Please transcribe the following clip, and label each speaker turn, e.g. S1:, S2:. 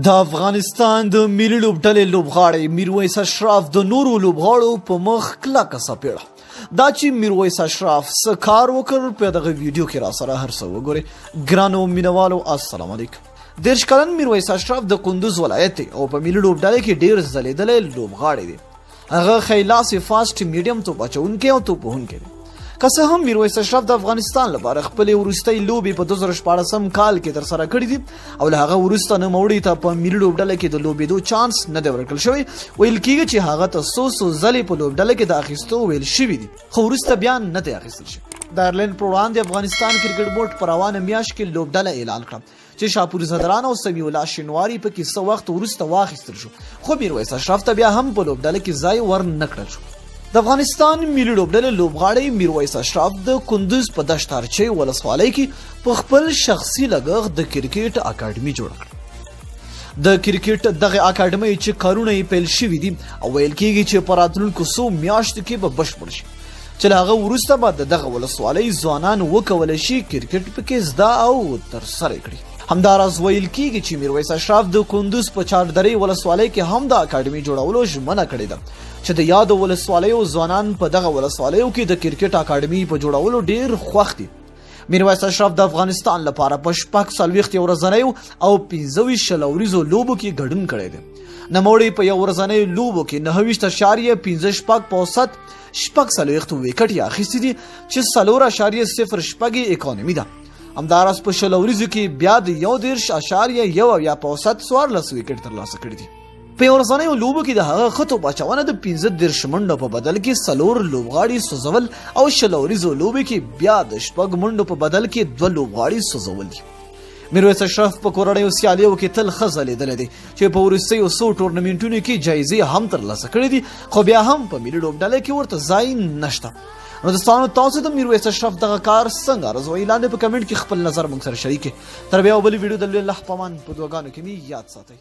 S1: د افغانستان د ملي لوبډلې لوبغاړی میرویس اشراف د نورو لوبغاړو په مخ کلکه څپېړه دا چې میرویس اشراف څه کار وکړ په دغه ویډیو کې را سره هر څه وګورئ. ګرانو مینوالو السلام علیکم. 10 کلن میرویس اشراف د کندوز ولایت او په ملي لوبډلې کې ډیر ځلیدلی لوبغاړی دی. هغه خیلاس فاست میډیم توپ اچونکی او توپ وهونکی دی. که څه هم میرویس اشراف د افغانستان لپاره خپلې وروستۍ لوبې په 2014 کال کې ترسره کړې دي او له هغه وروسته نوموړي ته په ملي لوبډله کې د لوبېدو چانس نه دی ورکړل شوی. ویل کېږي چې هغه ته څو ځلې په لوبډله کې د اخیستو ویل شوي دي خو وروسته بیا نه دی اخیستل شوی. د آیرلینډ پر وړاندې افغانستان کرکټ بورډ په روانه میاشت کې لوبډله اعلان کړه چې شاپور زدران او سمیع الله شینواري پکې څه وخت وروسته واخیستل شو خو میرویس اشراف ته بیا هم په لوبډله کې ځای ور نه کړل شو. د افغانستان ملي لوبډلې لوبغاړی میرویس اشراف د کندوز په دشتارچۍ ولسوالۍ کې په خپل شخصي لګښت د کرکټ اکاډمي جوړه کړه. د کرکټ دغه اکاډمۍ چې کارونه یې پیل شوي دي او ویل کېږي چې په راتلونکو څو میاشتو کې به بشپړ شي چې له هغه وروسته به د دغه ولسوالۍ ځوانان وکولی شي کرکټ پکې زده او ترسره کړي. همداراز ویل کېږي چې میرویس اشراف د کندوز په چاردرې ولسوالۍ کې هم د اکاډمي جوړولو ژمنه کړې ده چې د یادو ولسوالیو ځوانان په دغه ولسوالیو کې د کرکټ اکاډمي په جوړولو ډیر خوښ دي. میرویس اشراف د افغانستان لپاره په 40 ورځنیو او 25 شلوریزو لوبو کې ګډون کړی دی. نوموړي په یو ورځنیو لوبو کې 9.05 په اوسط 40 وکټ یې اخیستي دي چې 4.06 اکانومي ده. همداراز په شلوریزو کې بیا د 1.1 په اوسط 14 وکټ ترلاسه کړي دي. په ورځنیو لوبو کې د هغه خطو بچونه د 15 منډو په بدل کې 4 لوبغاړي سوځول او شلوریزو لوبو کې بیا د 6 منډو په بدل کې 2 لوبغاړي سوځول دي. میرویس اشراف په کورنیو سیالیو کې تل ښه ځلیدلی دی چې په وروستیو څو ټورنمنټونو کې جایزې هم ترلاسه کړي دي خو بیا هم په ملي لوبډله کې ورته ځای نشته. نو دوستانو تاسو د میرویس اشراف دغه کار څنګه ارزوئ؟ لاندې په کمنټ کې خپل نظر موږ سره شریک کړئ. تر بیا بلې ویډیو د الله په امان په دعاګانو کې مې یاد ساتئ.